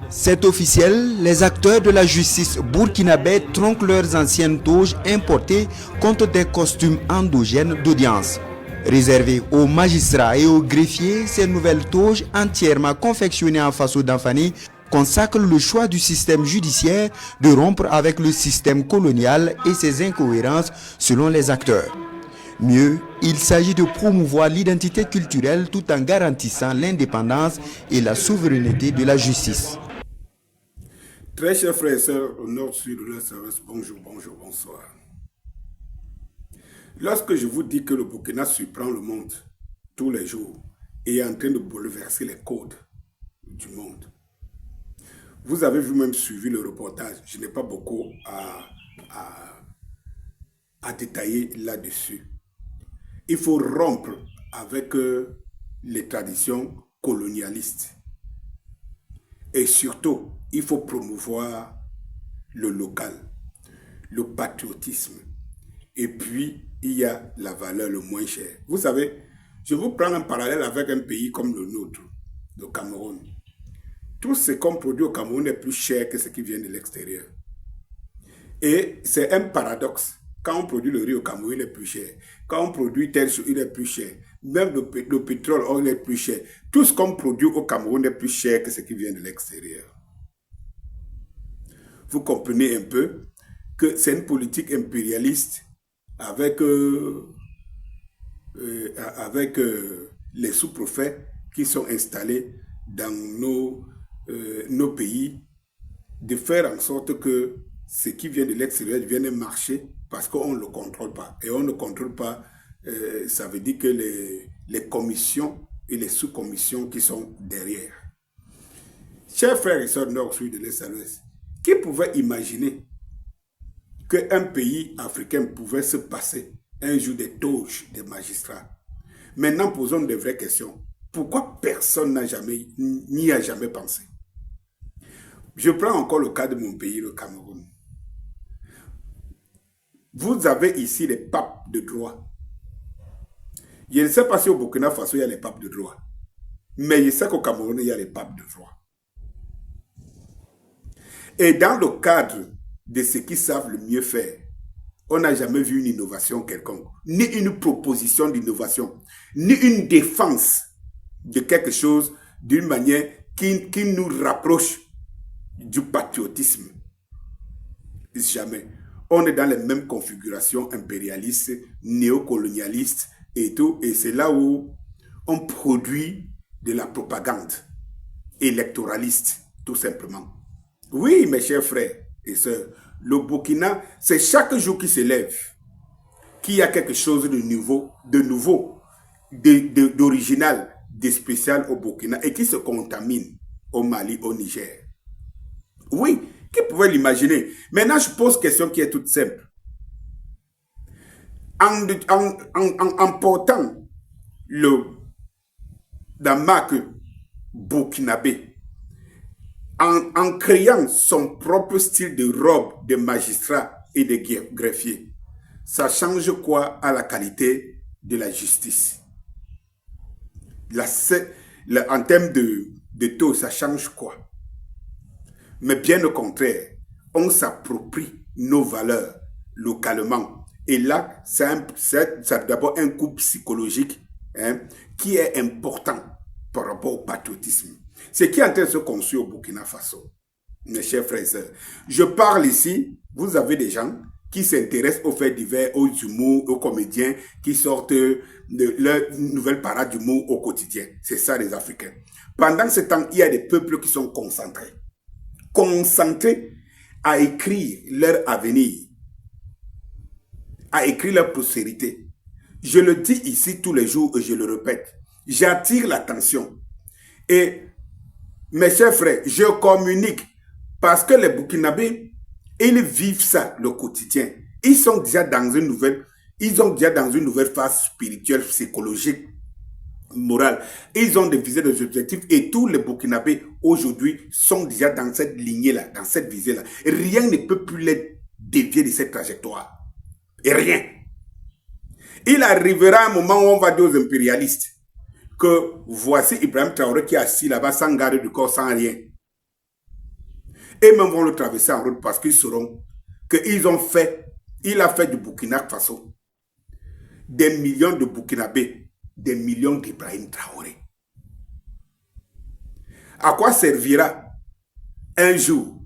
C'est officiel, les acteurs de la justice burkinabé tronquent leurs anciennes toges importées contre des costumes endogènes d'audience. Réservées aux magistrats et aux greffiers, ces nouvelles toges entièrement confectionnées en faso d'Anfani consacrent le choix du système judiciaire de rompre avec le système colonial et ses incohérences selon les acteurs. Mieux, il s'agit de promouvoir l'identité culturelle tout en garantissant l'indépendance et la souveraineté de la justice. Très chers frères et sœurs, au nord-sud de la service, bonjour, bonsoir. Lorsque je vous dis que le Burkina surprend le monde tous les jours et est en train de bouleverser les codes du monde, vous avez vous-même suivi le reportage. Je n'ai pas beaucoup à détailler là-dessus. Il faut rompre avec les traditions colonialistes. Et surtout, il faut promouvoir le local, le patriotisme. Et puis, il y a la valeur le moins chère. Vous savez, je vous prends un parallèle avec un pays comme le nôtre, le Cameroun. Tout ce qu'on produit au Cameroun est plus cher que ce qui vient de l'extérieur. Et c'est un paradoxe. Quand on produit le riz au Cameroun, il est plus cher. Quand on produit tel chose, il est plus cher. Même le pétrole, il est plus cher. Tout ce qu'on produit au Cameroun est plus cher que ce qui vient de l'extérieur. Vous comprenez un peu que c'est une politique impérialiste avec les sous-préfets qui sont installés dans nos pays, de faire en sorte que ce qui vient de l'extérieur vienne marcher parce qu'on ne le contrôle pas. Et on ne contrôle pas, ça veut dire que les commissions et les sous-commissions qui sont derrière. Chers frères et sœurs nord-sud de l'Est à l'Ouest, qui pouvait imaginer qu'un pays africain pouvait se passer un jour des toges des magistrats? Maintenant, posons de vraies questions. Pourquoi personne n'y a jamais pensé? Je prends encore le cas de mon pays, le Cameroun. Vous avez ici les papes de droit. Je ne sais pas si au Burkina Faso, il y a les papes de droit. Mais je sais qu'au Cameroun, il y a les papes de droit. Et dans le cadre de ce qu'ils savent le mieux faire, on n'a jamais vu une innovation quelconque, ni une proposition d'innovation, ni une défense de quelque chose d'une manière qui nous rapproche du patriotisme. Jamais. On est dans les mêmes configurations impérialistes, néocolonialistes et tout. Et c'est là où on produit de la propagande électoraliste, tout simplement. Oui, mes chers frères et sœurs, le Burkina, c'est chaque jour qui se lève qu'il y a quelque chose de nouveau, d'original, de spécial au Burkina et qui se contamine au Mali, au Niger. Oui, qui pouvait l'imaginer? Maintenant, je pose une question qui est toute simple. En portant la marque burkinabé, en créant son propre style de robe de magistrat et de greffier, ça change quoi à la qualité de la justice? En termes de taux, ça change quoi? Mais bien au contraire, on s'approprie nos valeurs localement. Et là, c'est d'abord un coup psychologique qui est important par rapport au patriotisme. Ce qui est en train de se construire au Burkina Faso, mes chers frères et sœurs. Je parle ici, vous avez des gens qui s'intéressent aux faits divers, aux humours, aux comédiens qui sortent de leur nouvelle parade d'humour au quotidien. C'est ça les Africains. Pendant ce temps, il y a des peuples qui sont concentrés à écrire leur avenir, à écrire leur prospérité. Je le dis ici tous les jours et je le répète. J'attire l'attention. Et mes chers frères, je communique parce que les Burkinabés, ils vivent ça le quotidien. Ils ont déjà dans une nouvelle phase spirituelle, psychologique, morale. Ils ont des visées, des objectifs et tous les Burkinabés aujourd'hui sont déjà dans cette lignée-là, dans cette visée-là. Rien ne peut plus les dévier de cette trajectoire. Et rien. Il arrivera un moment où on va dire aux impérialistes que voici Ibrahim Traoré qui est assis là-bas sans garde du corps, sans rien. Et même vont le traverser en route parce qu'ils sauront qu'il a fait du Burkina Faso des millions de Burkinabés, des millions d'Ibrahim Traoré. À quoi servira un jour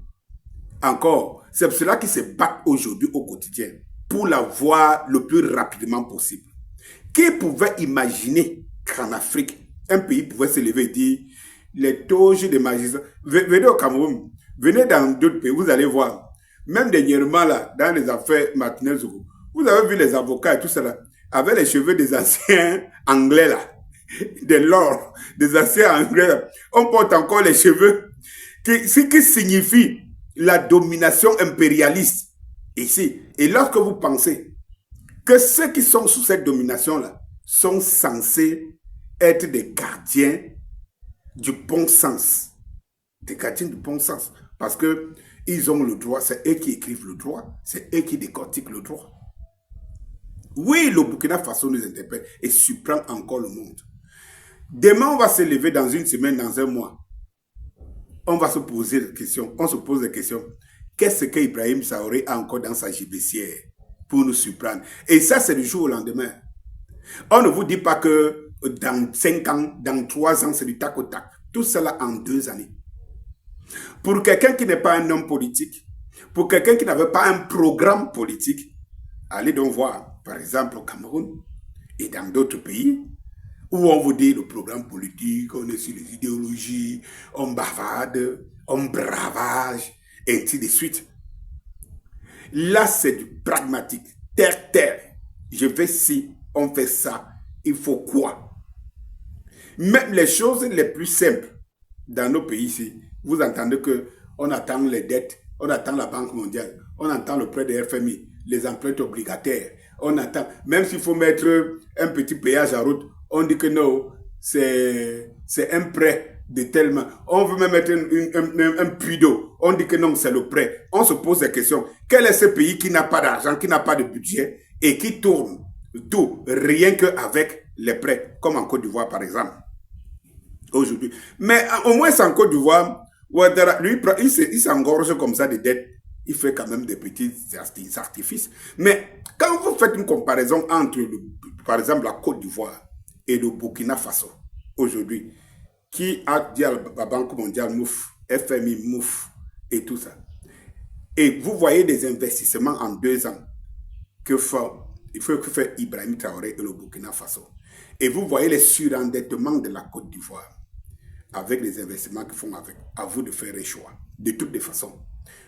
encore? C'est pour cela qu'ils se battent aujourd'hui au quotidien pour l'avoir le plus rapidement possible. Qui pouvait imaginer qu'en Afrique, un pays pouvait se lever et dire les toges des magistrats. Venez au Cameroun, venez dans d'autres pays, vous allez voir. Même dernièrement, là, dans les affaires Martinez, vous avez vu les avocats et tout ça là, avec les cheveux des anciens anglais là, des lords, des anciens anglais là. On porte encore les cheveux, ce qui signifie la domination impérialiste ici. Et lorsque vous pensez que ceux qui sont sous cette domination-là sont censés être des gardiens du bon sens. Des gardiens du bon sens. Parce que ils ont le droit, c'est eux qui écrivent le droit, c'est eux qui décortiquent le droit. Oui, le Burkina Faso nous interpelle et surprend encore le monde. Demain, on va se lever dans une semaine, dans un mois. On va se poser des questions. On se pose des questions. Qu'est-ce que Ibrahim Traoré a encore dans sa gibecière pour nous surprendre? Et ça, c'est du jour au lendemain. On ne vous dit pas que dans 5 ans, dans 3 ans, c'est du tac au tac. Tout cela en 2 années. Pour quelqu'un qui n'est pas un homme politique, pour quelqu'un qui n'avait pas un programme politique, allez donc voir, par exemple, au Cameroun et dans d'autres pays, où on vous dit le programme politique, on est sur les idéologies, on bavarde, on bravage, et ainsi de suite. Là, c'est du pragmatique. Terre. Je fais ci, on fait ça. Il faut quoi? Même les choses les plus simples dans nos pays ici, vous entendez que on attend les dettes, on attend la Banque mondiale, on attend le prêt des FMI, les emprunts obligataires, on attend, même s'il faut mettre un petit péage à route, on dit que non, c'est un prêt de tellement. On veut même mettre un puits d'eau. On dit que non, c'est le prêt. On se pose la question. Quel est ce pays qui n'a pas d'argent, qui n'a pas de budget et qui tourne tout, rien qu'avec les prêts, comme en Côte d'Ivoire par exemple, aujourd'hui. Mais au moins en Côte d'Ivoire, lui, il s'engorge comme ça de dettes. Il fait quand même des petits artifices. Mais quand vous faites une comparaison entre, par exemple, la Côte d'Ivoire et le Burkina Faso, aujourd'hui, qui a dit à la Banque mondiale, mouf, FMI, mouf, et tout ça. Et vous voyez des investissements en 2 ans que fait Ibrahim Traoré et le Burkina Faso. Et vous voyez les surendettements de la Côte d'Ivoire avec les investissements qu'ils font avec. À vous de faire les choix. De toutes les façons,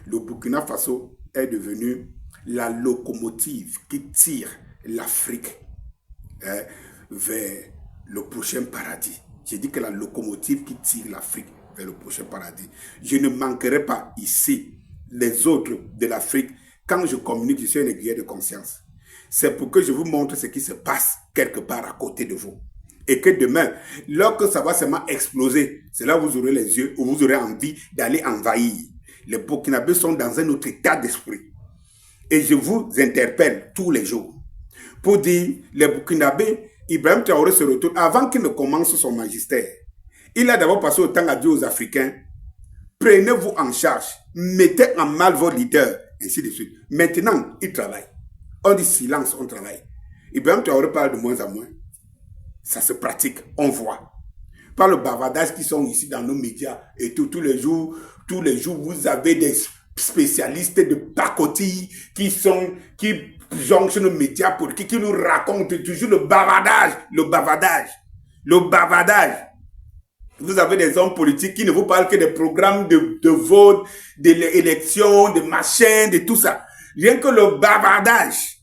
le Burkina Faso est devenu la locomotive qui tire l'Afrique vers le prochain paradis. J'ai dit que la locomotive qui tire l'Afrique vers le prochain paradis. Je ne manquerai pas ici les autres de l'Afrique. Quand je communique, je suis un aiguilleur de conscience. C'est pour que je vous montre ce qui se passe quelque part à côté de vous. Et que demain, lorsque ça va seulement exploser, c'est là où vous aurez les yeux, où vous aurez envie d'aller envahir. Les Burkinabés sont dans un autre état d'esprit. Et je vous interpelle tous les jours pour dire, les Burkinabés, Ibrahim Traoré se retourne, avant qu'il ne commence son magistère, il a d'abord passé autant à dire aux Africains, prenez-vous en charge, mettez en mal vos leaders, ainsi de suite. Maintenant, il travaille. On dit silence, on travaille. Ibrahim Traoré parle de moins en moins. Ça se pratique, on voit. Par le bavardage qui sont ici dans nos médias et tous les jours, vous avez des spécialistes de pacotille qui jonchent nos médias politiques, qui nous racontent toujours le bavardage. Vous avez des hommes politiques qui ne vous parlent que des programmes de vote, de l'élection, de machin, de tout ça. Rien que le bavardage.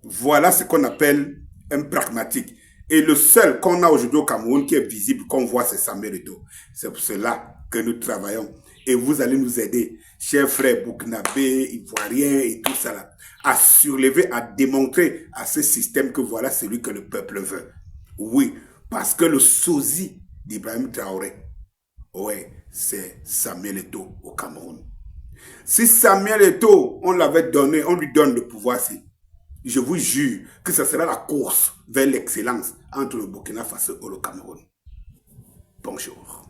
Voilà ce qu'on appelle un pragmatique. Et le seul qu'on a aujourd'hui au Cameroun qui est visible, qu'on voit, c'est Samuel Eto'o. C'est pour cela que nous travaillons. Et vous allez nous aider, chers frères burkinabés, ivoiriens et tout ça là, à surlever, à démontrer à ce système que voilà celui que le peuple veut. Oui, parce que le sosie d'Ibrahim Traoré, ouais, c'est Samuel Eto'o au Cameroun. Si Samuel Eto'o, on l'avait donné, on lui donne le pouvoir, je vous jure que ce sera la course vers l'excellence entre le Burkina Faso et le Cameroun. Bonjour.